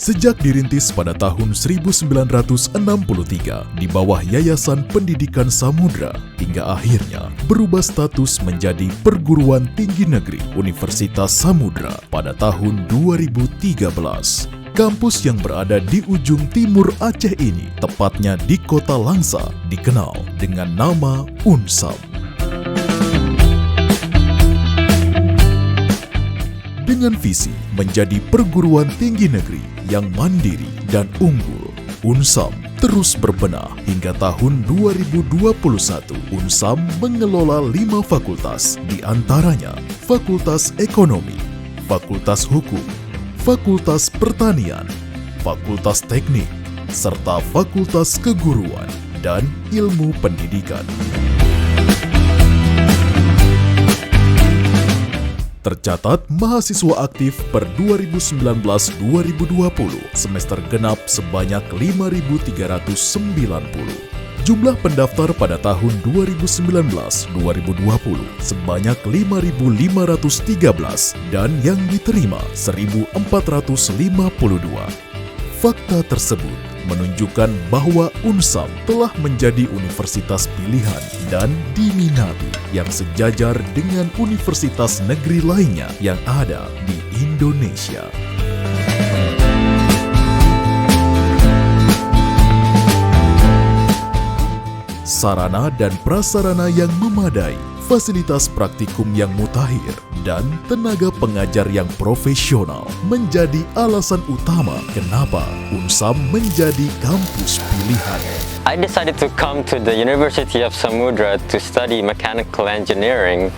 Sejak dirintis pada tahun 1963 di bawah Yayasan Pendidikan Samudra hingga akhirnya berubah status menjadi Perguruan Tinggi Negeri Universitas Samudra pada tahun 2013. Kampus yang berada di ujung timur Aceh ini, tepatnya di Kota Langsa, dikenal dengan nama UNSAM. Dengan visi menjadi perguruan tinggi negeri yang mandiri dan unggul, UNSAM terus berbenah hingga tahun 2021. UNSAM mengelola 5 fakultas, di antaranya Fakultas Ekonomi, Fakultas Hukum, Fakultas Pertanian, Fakultas Teknik, serta Fakultas Keguruan dan Ilmu Pendidikan. Tercatat mahasiswa aktif per 2019-2020 semester genap sebanyak 5.390. Jumlah pendaftar pada tahun 2019-2020 sebanyak 5.513 dan yang diterima 1.452. Fakta tersebut menunjukkan bahwa UNSAM telah menjadi universitas pilihan dan diminati yang sejajar dengan universitas negeri lainnya yang ada di Indonesia. Sarana dan prasarana yang memadai, fasilitas praktikum yang mutakhir, dan tenaga pengajar yang profesional menjadi alasan utama kenapa UNSAM menjadi kampus pilihan. I decided to come to the University of Samudra to study mechanical engineering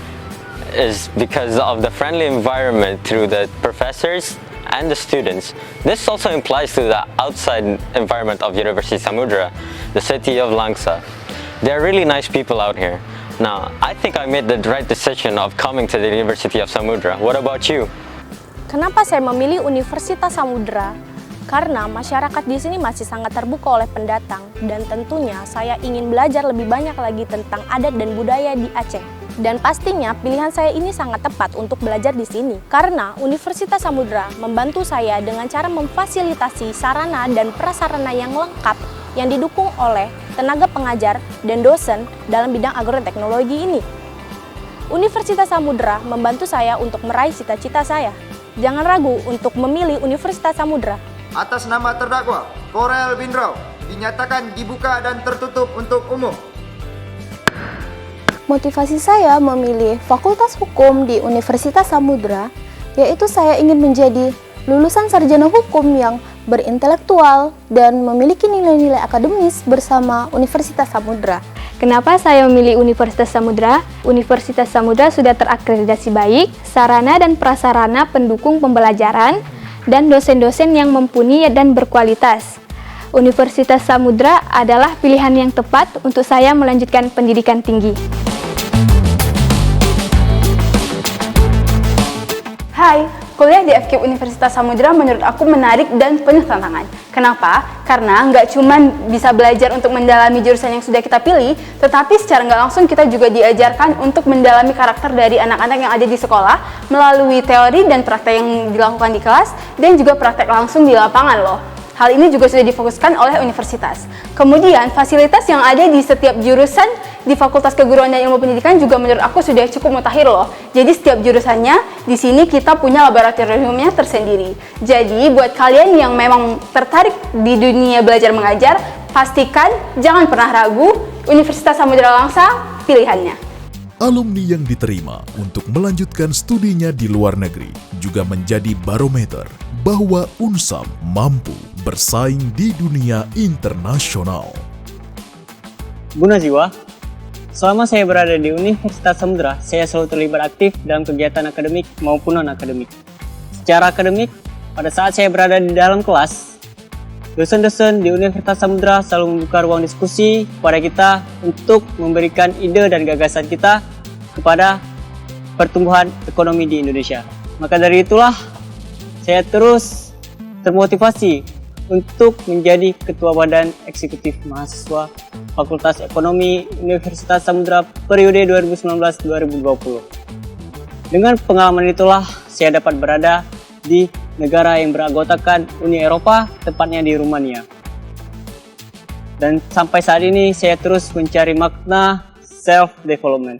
is because of the friendly environment through the professors and the students. This also implies to the outside environment of University Samudra, the city of Langsa. They're really nice people out here. Now, I think I made the right decision of coming to the University of Samudra. What about you? Kenapa saya memilih Universitas Samudra? Karena masyarakat di sini masih sangat terbuka oleh pendatang dan tentunya saya ingin belajar lebih banyak lagi tentang adat dan budaya di Aceh. Dan pastinya pilihan saya ini sangat tepat untuk belajar di sini karena Universitas Samudra membantu saya dengan cara memfasilitasi sarana dan prasarana yang lengkap yang didukung oleh tenaga pengajar dan dosen dalam bidang agroteknologi ini. Universitas Samudra membantu saya untuk meraih cita-cita saya. Jangan ragu untuk memilih Universitas Samudra. Atas nama terdakwa, Korel Binrau, dinyatakan dibuka dan tertutup untuk umum. Motivasi saya memilih Fakultas Hukum di Universitas Samudra, yaitu saya ingin menjadi lulusan sarjana hukum yang berintelektual dan memiliki nilai-nilai akademis bersama Universitas Samudra. Kenapa saya memilih Universitas Samudra? Universitas Samudra sudah terakreditasi baik, sarana dan prasarana pendukung pembelajaran, dan dosen-dosen yang mumpuni dan berkualitas. Universitas Samudra adalah pilihan yang tepat untuk saya melanjutkan pendidikan tinggi. Hai, kuliah di FKIP Universitas Samudra menurut aku menarik dan penuh tantangan. Kenapa? Karena nggak cuma bisa belajar untuk mendalami jurusan yang sudah kita pilih, tetapi secara nggak langsung kita juga diajarkan untuk mendalami karakter dari anak-anak yang ada di sekolah melalui teori dan praktek yang dilakukan di kelas dan juga praktek langsung di lapangan loh. Hal ini juga sudah difokuskan oleh universitas. Kemudian, fasilitas yang ada di setiap jurusan di Fakultas Keguruan dan Ilmu Pendidikan juga menurut aku sudah cukup mutakhir loh. Jadi setiap jurusannya di sini kita punya laboratoriumnya tersendiri. Jadi buat kalian yang memang tertarik di dunia belajar mengajar, pastikan jangan pernah ragu, Universitas Samudra Langsa pilihannya. Alumni yang diterima untuk melanjutkan studinya di luar negeri juga menjadi barometer bahwa UNSAM mampu bersaing di dunia internasional. Bu Najwa, selama saya berada di Universitas Samudra, saya selalu terlibat aktif dalam kegiatan akademik maupun non-akademik. Secara akademik, pada saat saya berada di dalam kelas, dosen-dosen di Universitas Samudra selalu membuka ruang diskusi kepada kita untuk memberikan ide dan gagasan kita kepada pertumbuhan ekonomi di Indonesia. Maka dari itulah, saya terus termotivasi untuk menjadi Ketua Badan Eksekutif Mahasiswa Fakultas Ekonomi Universitas Samudra periode 2019-2020. Dengan pengalaman itulah saya dapat berada di negara yang beranggotakan Uni Eropa, tepatnya di Rumania. Dan sampai saat ini saya terus mencari makna self-development.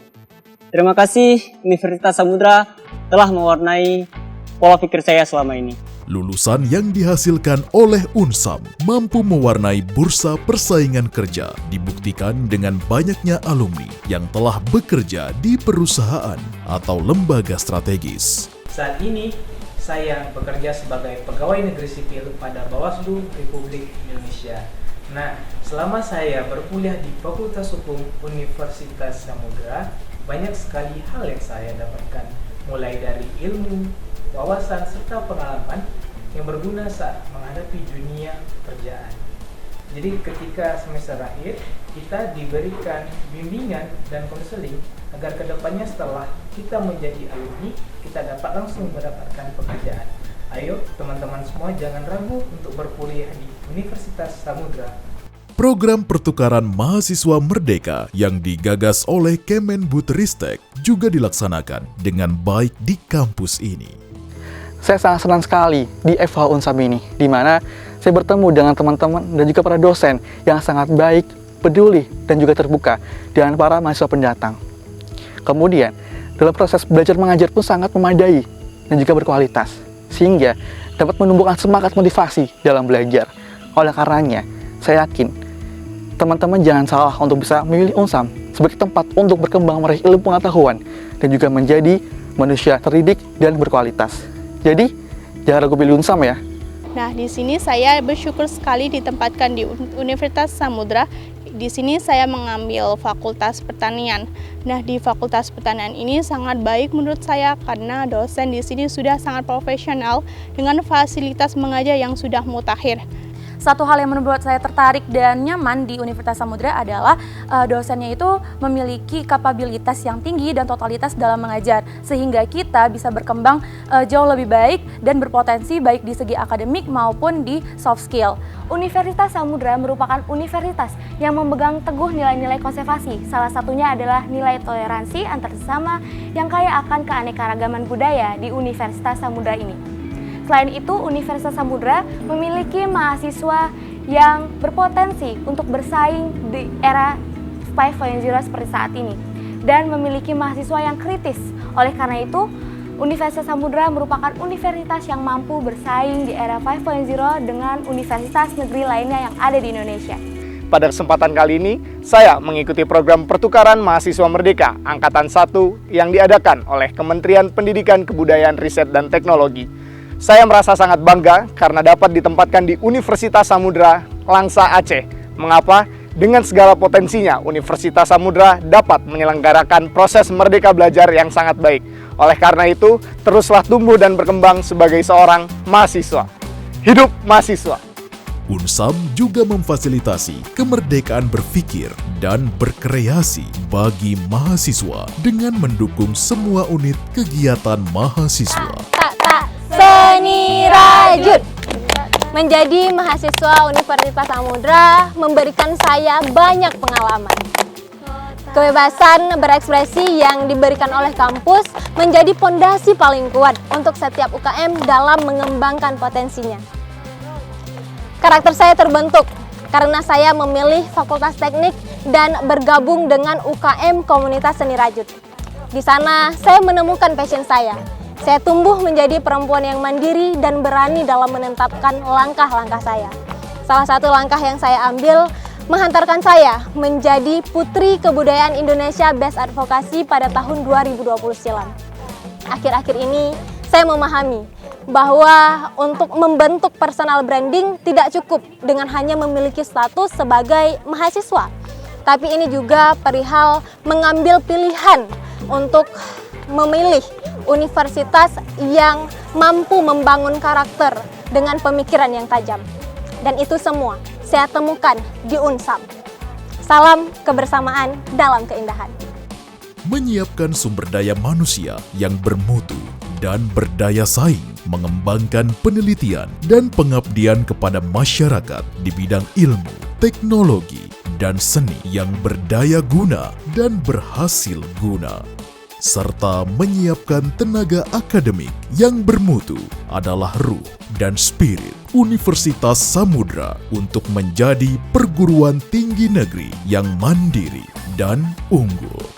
Terima kasih Universitas Samudra telah mewarnai pola pikir saya selama ini. Lulusan yang dihasilkan oleh Unsam mampu mewarnai bursa persaingan kerja, dibuktikan dengan banyaknya alumni yang telah bekerja di perusahaan atau lembaga strategis. Saat ini, saya bekerja sebagai pegawai negeri sipil pada Bawaslu Republik Indonesia. Nah, selama saya berkuliah di Fakultas Hukum Universitas Samudra, banyak sekali hal yang saya dapatkan, mulai dari ilmu, wawasan, serta pengalaman yang berguna saat menghadapi dunia pekerjaan. Jadi ketika semester akhir, kita diberikan bimbingan dan konseling agar kedepannya setelah kita menjadi alumni, kita dapat langsung mendapatkan pekerjaan. Ayo teman-teman semua jangan ragu untuk berkuliah di Universitas Samudra. Program pertukaran mahasiswa merdeka yang digagas oleh Kemendbudristek juga dilaksanakan dengan baik di kampus ini. Saya sangat senang sekali di FH Unsam ini, di mana saya bertemu dengan teman-teman dan juga para dosen yang sangat baik, peduli, dan juga terbuka dengan para mahasiswa pendatang. Kemudian, dalam proses belajar mengajar pun sangat memadai dan juga berkualitas, sehingga dapat menumbuhkan semangat motivasi dalam belajar. Oleh karenanya, saya yakin teman-teman jangan salah untuk bisa memilih Unsam sebagai tempat untuk berkembang meraih ilmu pengetahuan dan juga menjadi manusia terdidik dan berkualitas. Jadi, jangan ragu pilih Unsam ya. Nah, di sini saya bersyukur sekali ditempatkan di Universitas Samudra. Di sini saya mengambil Fakultas Pertanian. Nah, di Fakultas Pertanian ini sangat baik menurut saya karena dosen di sini sudah sangat profesional dengan fasilitas mengajar yang sudah mutakhir. Satu hal yang membuat saya tertarik dan nyaman di Universitas Samudra adalah dosennya itu memiliki kapabilitas yang tinggi dan totalitas dalam mengajar, sehingga kita bisa berkembang jauh lebih baik dan berpotensi baik di segi akademik maupun di soft skill. Universitas Samudra merupakan universitas yang memegang teguh nilai-nilai konservasi. Salah satunya adalah nilai toleransi antar sesama yang kaya akan keanekaragaman budaya di Universitas Samudra ini. Selain itu, Universitas Samudra memiliki mahasiswa yang berpotensi untuk bersaing di era 5.0 seperti saat ini dan memiliki mahasiswa yang kritis. Oleh karena itu, Universitas Samudra merupakan universitas yang mampu bersaing di era 5.0 dengan universitas negeri lainnya yang ada di Indonesia. Pada kesempatan kali ini, saya mengikuti program pertukaran mahasiswa merdeka Angkatan 1 yang diadakan oleh Kementerian Pendidikan, Kebudayaan, Riset, dan Teknologi. Saya merasa sangat bangga karena dapat ditempatkan di Universitas Samudra, Langsa, Aceh. Mengapa? Dengan segala potensinya, Universitas Samudra dapat menyelenggarakan proses merdeka belajar yang sangat baik. Oleh karena itu, teruslah tumbuh dan berkembang sebagai seorang mahasiswa. Hidup mahasiswa! Unsam juga memfasilitasi kemerdekaan berpikir dan berkreasi bagi mahasiswa dengan mendukung semua unit kegiatan mahasiswa. Seni Rajut. Menjadi mahasiswa Universitas Samudra memberikan saya banyak pengalaman. Kebebasan berekspresi yang diberikan oleh kampus menjadi pondasi paling kuat untuk setiap UKM dalam mengembangkan potensinya. Karakter saya terbentuk karena saya memilih Fakultas Teknik dan bergabung dengan UKM Komunitas Seni Rajut. Di sana saya menemukan passion saya. Saya tumbuh menjadi perempuan yang mandiri dan berani dalam menetapkan langkah-langkah saya. Salah satu langkah yang saya ambil menghantarkan saya menjadi Putri Kebudayaan Indonesia Best Advokasi pada tahun 2020 silam. Akhir-akhir ini saya memahami bahwa untuk membentuk personal branding tidak cukup dengan hanya memiliki status sebagai mahasiswa. Tapi ini juga perihal mengambil pilihan untuk memilih universitas yang mampu membangun karakter dengan pemikiran yang tajam. Dan itu semua saya temukan di Unsam. Salam kebersamaan dalam keindahan. Menyiapkan sumber daya manusia yang bermutu dan berdaya saing, mengembangkan penelitian dan pengabdian kepada masyarakat di bidang ilmu, teknologi, dan seni yang berdaya guna dan berhasil guna. serta menyiapkan tenaga akademik yang bermutu adalah ruh dan spirit Universitas Samudra untuk menjadi perguruan tinggi negeri yang mandiri dan unggul.